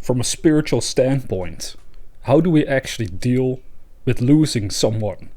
from a spiritual standpoint, how do we actually deal with losing someone?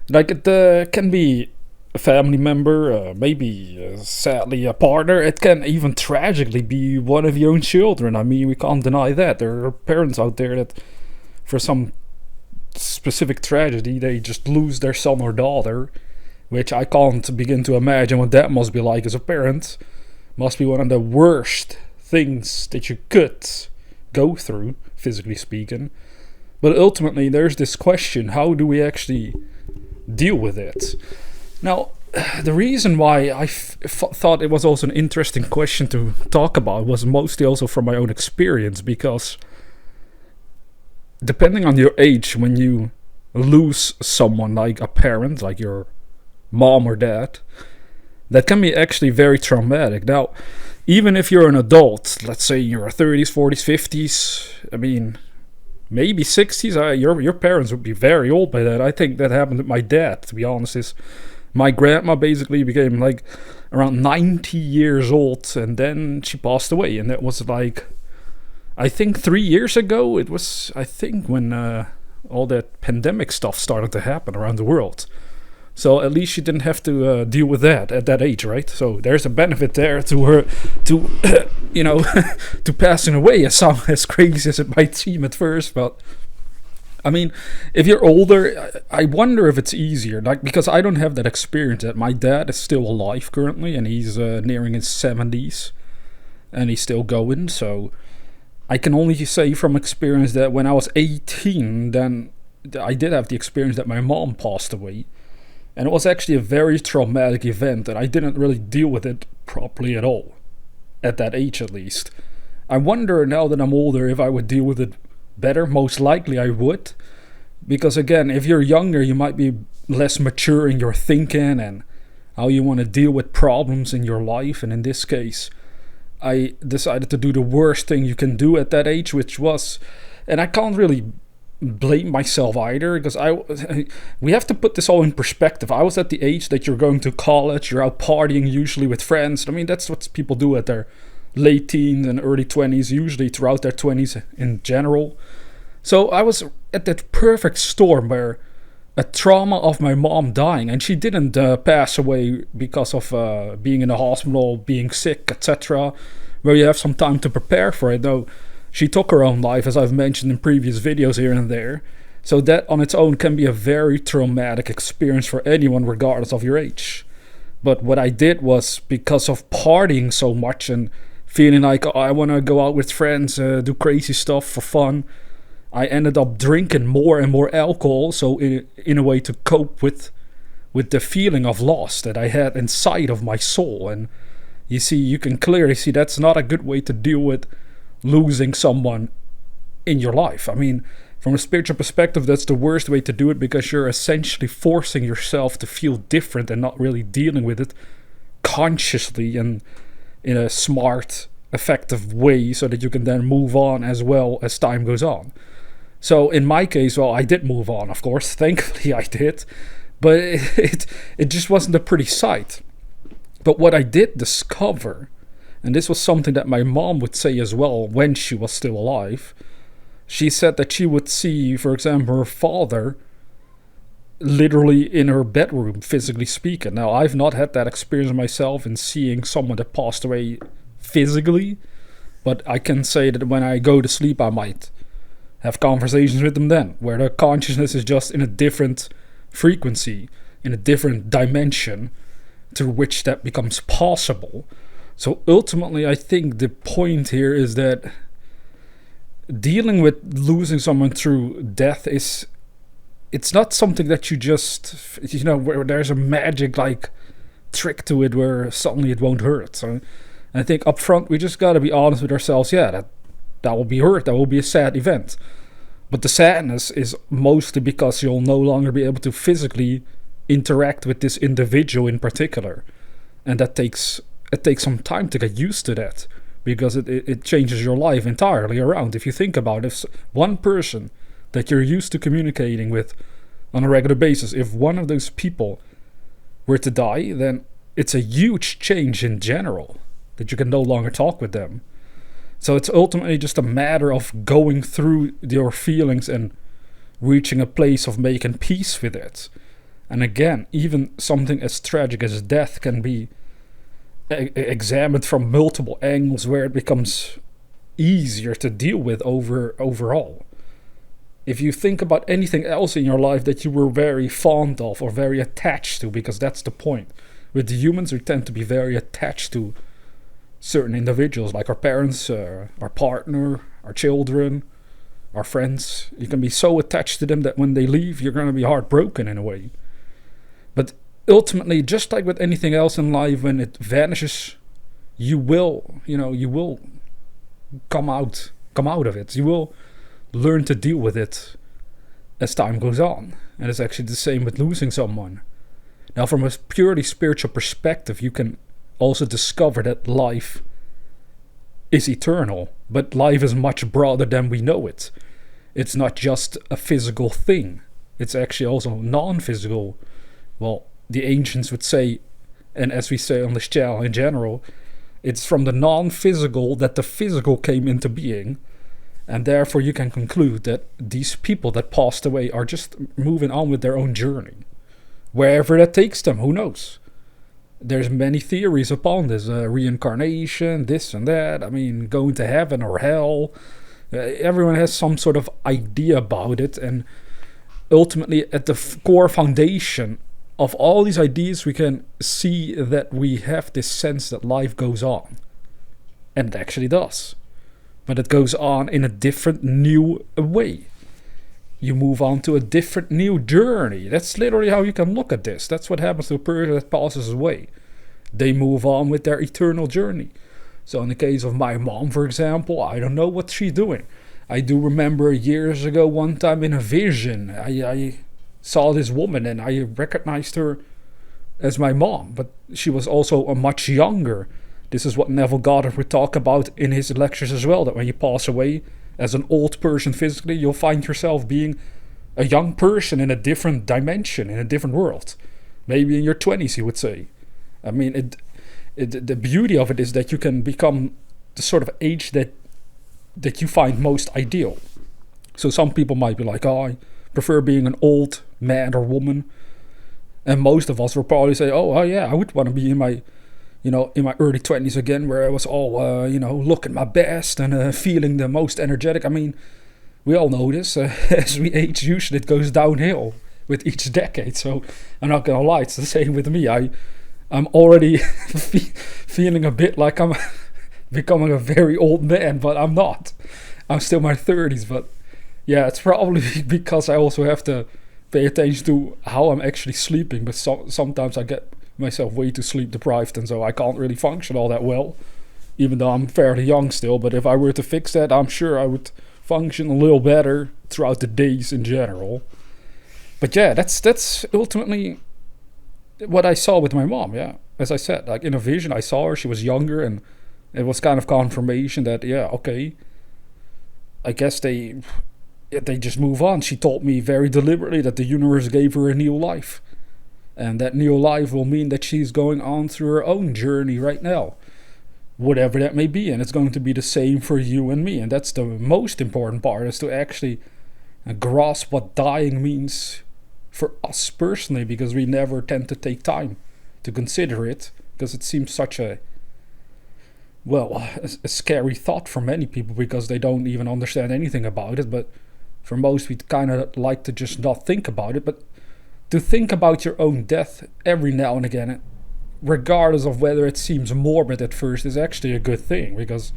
Like, it can be a family member, maybe sadly a partner. It can even tragically be one of your own children. I mean, we can't deny that. There are parents out there that, for some specific tragedy, they just lose their son or daughter, which I can't begin to imagine what that must be like as a parent. Must be one of the worst things that you could go through, physically speaking. But ultimately, there's this question: how do we actually deal with it? Now, the reason why I thought it was also an interesting question to talk about was mostly also from my own experience, because depending on your age, when you lose someone like a parent, like your mom or dad, that can be actually very traumatic. Now, even if you're an adult, let's say in your 30s, 40s, 50s, I mean, maybe 60s, your parents would be very old by then. I think that happened with my dad, to be honest. My grandma basically became like around 90 years old, and then she passed away. And that was like, I think 3 years ago. It was, I think, when all that pandemic stuff started to happen around the world. So at least she didn't have to deal with that at that age, right? So there's a benefit there to her, to to passing away, as crazy as it might seem at first. But I mean, if you're older, I wonder if it's easier, like, because I don't have that experience. That my dad is still alive currently, and he's nearing his 70s, and he's still going. So I can only say from experience that when I was 18, then I did have the experience that my mom passed away. And it was actually a very traumatic event, and I didn't really deal with it properly at all, at that age at least. I wonder now that I'm older if I would deal with it better. Most likely I would, because again, if you're younger, you might be less mature in your thinking and how you want to deal with problems in your life. And in this case, I decided to do the worst thing you can do at that age, which was, and I can't really blame myself either, because we have to put this all in perspective. I was at the age that you're going to college, you're out partying usually with friends. I mean, that's what people do at their late teens and early 20s, usually throughout their 20s in general. So I was at that perfect storm where a trauma of my mom dying, and she didn't pass away because of being in the hospital, being sick, etc., where you have some time to prepare for it. No, she took her own life, as I've mentioned in previous videos here and there. So that on its own can be a very traumatic experience for anyone, regardless of your age. But what I did was, because of partying so much and feeling like, oh, I want to go out with friends, do crazy stuff for fun, I ended up drinking more and more alcohol, so in a way to cope with the feeling of loss that I had inside of my soul. And you see, you can clearly see that's not a good way to deal with losing someone in your life. I mean, from a spiritual perspective, that's the worst way to do it, because you're essentially forcing yourself to feel different and not really dealing with it consciously and in a smart, effective way, so that you can then move on as well as time goes on. So in my case, well, I did move on, of course. Thankfully I did. But it just wasn't a pretty sight. But what I did discover, and this was something that my mom would say as well when she was still alive. She said that she would see, for example, her father literally in her bedroom, physically speaking. Now, I've not had that experience myself in seeing someone that passed away physically, but I can say that when I go to sleep, I might have conversations with them then, where the consciousness is just in a different frequency, in a different dimension, through which that becomes possible. So ultimately, I think the point here is that dealing with losing someone through death it's not something that you just, where there's a magic like trick to it where suddenly it won't hurt. So I think up front, we just got to be honest with ourselves. Yeah, that will be hurt. That will be a sad event. But the sadness is mostly because you'll no longer be able to physically interact with this individual in particular. And it takes some time to get used to that, because it changes your life entirely around. If you think about it, if one person that you're used to communicating with on a regular basis, if one of those people were to die, then it's a huge change in general, that you can no longer talk with them. So it's ultimately just a matter of going through your feelings and reaching a place of making peace with it. And again, even something as tragic as death can be examined from multiple angles, where it becomes easier to deal with overall. If you think about anything else in your life that you were very fond of or very attached to, because that's the point. With the humans, we tend to be very attached to certain individuals, like our parents, our partner, our children, our friends. You can be so attached to them that when they leave, you're going to be heartbroken in a way. But ultimately, just like with anything else in life, when it vanishes, you will come out of it. You will learn to deal with it as time goes on. And it's actually the same with losing someone. Now, from a purely spiritual perspective, you can also discover that life is eternal, but life is much broader than we know it. It's not just a physical thing. It's actually also non-physical. Well, the ancients would say, and as we say on this channel in general, it's from the non-physical that the physical came into being. And therefore you can conclude that these people that passed away are just moving on with their own journey. Wherever that takes them, who knows? There's many theories upon this, reincarnation, this and that. I mean, going to heaven or hell. Everyone has some sort of idea about it. And ultimately, at the core foundation of all these ideas, we can see that we have this sense that life goes on. And it actually does. But it goes on in a different, new way. You move on to a different, new journey. That's literally how you can look at this. That's what happens to a person that passes away. They move on with their eternal journey. So in the case of my mom, for example, I don't know what she's doing. I do remember years ago, one time in a vision, I saw this woman and I recognized her as my mom. But she was also much younger. This is what Neville Goddard would talk about in his lectures as well, that when you pass away as an old person physically, you'll find yourself being a young person in a different dimension, in a different world. Maybe in your 20s, he would say. I mean, the beauty of it is that you can become the sort of age that you find most ideal. So some people might be like, oh, I prefer being an old man or woman. And most of us will probably say, oh yeah, I would want to be in my early 20s again, where I was all, looking my best and feeling the most energetic. I mean, we all know this. As we age, usually it goes downhill with each decade. So I'm not going to lie, it's the same with me. I'm already feeling a bit like I'm becoming a very old man, but I'm not. I'm still in my 30s, but yeah, it's probably because I also have to pay attention to how I'm actually sleeping. But sometimes I get myself way too sleep deprived, and so I can't really function all that well, even though I'm fairly young still. But if I were to fix that, I'm sure I would function a little better throughout the days in general. But yeah, that's ultimately what I saw with my mom. Yeah, as I said, like in a vision, I saw her. She was younger, and it was kind of confirmation that okay, I guess they just move on. She told me very deliberately that the universe gave her a new life. And that new life will mean that she's going on through her own journey right now. Whatever that may be. And it's going to be the same for you and me. And that's the most important part, is to actually grasp what dying means for us personally. Because we never tend to take time to consider it. Because it seems such a scary thought for many people. Because they don't even understand anything about it. But for most, we kind of like to just not think about it. But to think about your own death every now and again, regardless of whether it seems morbid at first, is actually a good thing, because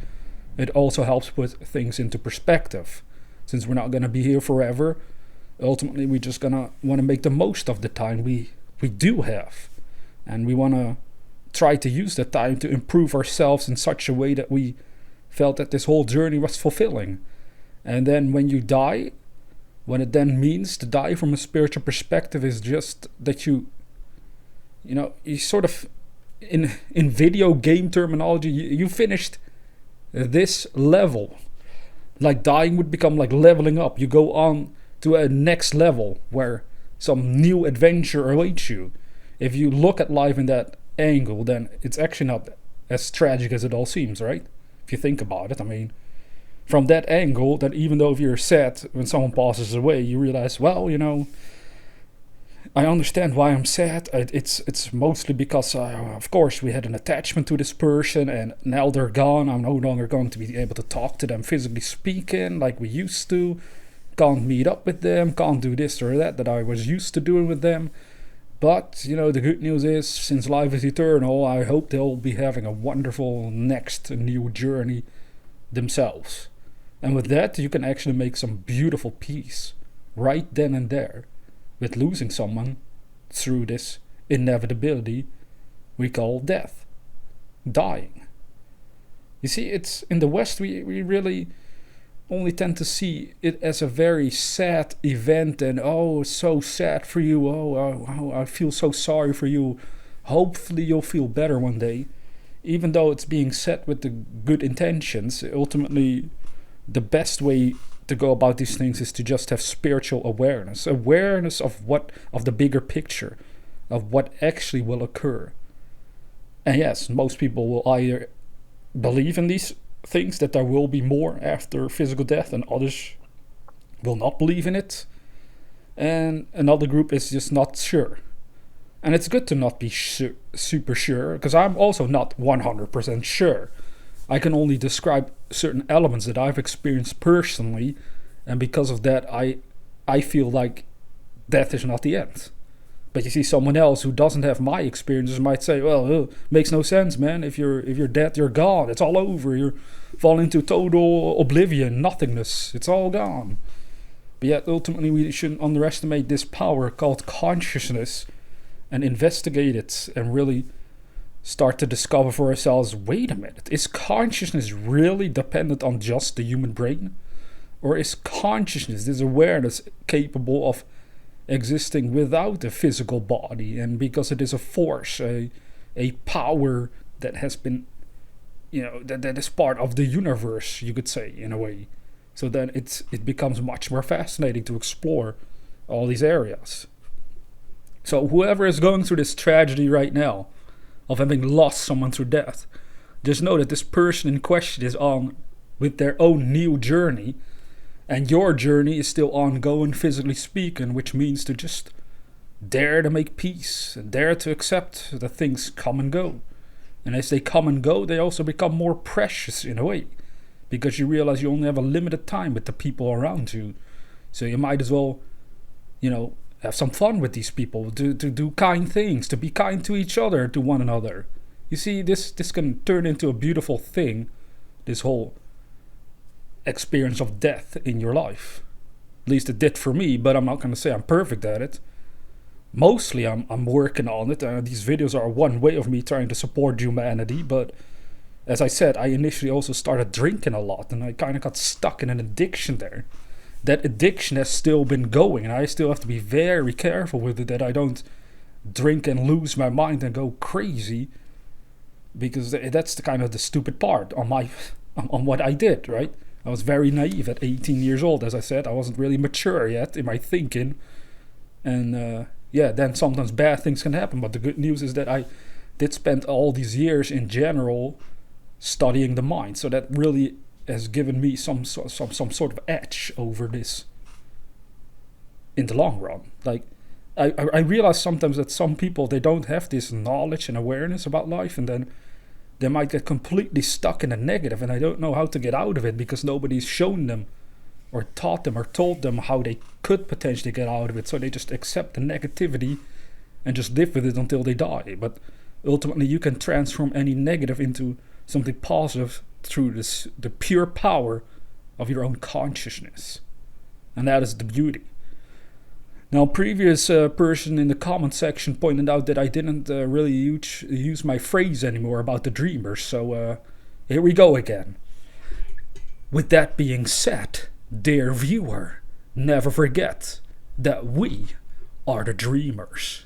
it also helps put things into perspective. Since we're not going to be here forever, ultimately we're just going to want to make the most of the time we do have. And we want to try to use that time to improve ourselves in such a way that we felt that this whole journey was fulfilling. And then when you die, what it then means to die from a spiritual perspective is just that you sort of, in video game terminology, you finished this level. Like dying would become like leveling up. You go on to a next level where some new adventure awaits you. If you look at life in that angle, then it's actually not as tragic as it all seems, right? if you think about it. I mean, from that angle, that even though if you're sad when someone passes away, you realize, well, I understand why I'm sad. It's mostly because, of course, we had an attachment to this person, and now they're gone. I'm no longer going to be able to talk to them physically speaking like we used to. Can't meet up with them. Can't do this or that I was used to doing with them. But, the good news is, since life is eternal, I hope they'll be having a wonderful next new journey themselves. And with that, you can actually make some beautiful peace right then and there with losing someone through this inevitability we call death, dying. You see, it's in the West, we really only tend to see it as a very sad event, and oh, it's so sad for you, I feel so sorry for you, hopefully you'll feel better one day. Even though it's being said with the good intentions, ultimately the best way to go about these things is to just have spiritual awareness of the bigger picture, of what actually will occur. And yes, most people will either believe in these things, that there will be more after physical death, and others will not believe in it, and another group is just not sure. And it's good to not be super sure, because I'm also not 100% sure. I can only describe certain elements that I've experienced personally, and because of that, I feel like death is not the end. But you see, someone else who doesn't have my experiences might say, well, makes no sense, man. If you're dead, you're gone. It's all over. You're falling into total oblivion, nothingness. It's all gone. But yet, ultimately, we shouldn't underestimate this power called consciousness and investigate it and really start to discover for ourselves, wait a minute, is consciousness really dependent on just the human brain? Or is consciousness, this awareness, capable of existing without a physical body, and because it is a force, a power that has been, that is part of the universe, you could say, in a way. So then it becomes much more fascinating to explore all these areas. So whoever is going through this tragedy right now of having lost someone through death, just know that this person in question is on with their own new journey, and your journey is still ongoing, physically speaking, which means to just dare to make peace and dare to accept that things come and go. And as they come and go, they also become more precious in a way, because you realize you only have a limited time with the people around you. So you might as well, have some fun with these people, to do kind things, to be kind to each other, to one another. You see, this can turn into a beautiful thing, this whole experience of death in your life. At least it did for me, but I'm not going to say I'm perfect at it. Mostly I'm working on it. These videos are one way of me trying to support humanity, but as I said, I initially also started drinking a lot, and I kind of got stuck in an addiction there. That addiction has still been going, and I still have to be very careful with it, that I don't drink and lose my mind and go crazy, because that's the kind of the stupid part on what I did, right? I was very naive at 18 years old, as I said. I wasn't really mature yet in my thinking, and then sometimes bad things can happen. But the good news is that I did spend all these years in general studying the mind, so that really has given me some sort of edge over this in the long run. Like, I realize sometimes that some people, they don't have this knowledge and awareness about life, and then they might get completely stuck in a negative, and I don't know how to get out of it, because nobody's shown them or taught them or told them how they could potentially get out of it. So they just accept the negativity and just live with it until they die. But ultimately, you can transform any negative into something positive through the pure power of your own consciousness. And that is the beauty. Now, previous person in the comment section pointed out that I didn't really use my phrase anymore about the dreamers. So here we go again. With that being said, dear viewer, never forget that we are the dreamers.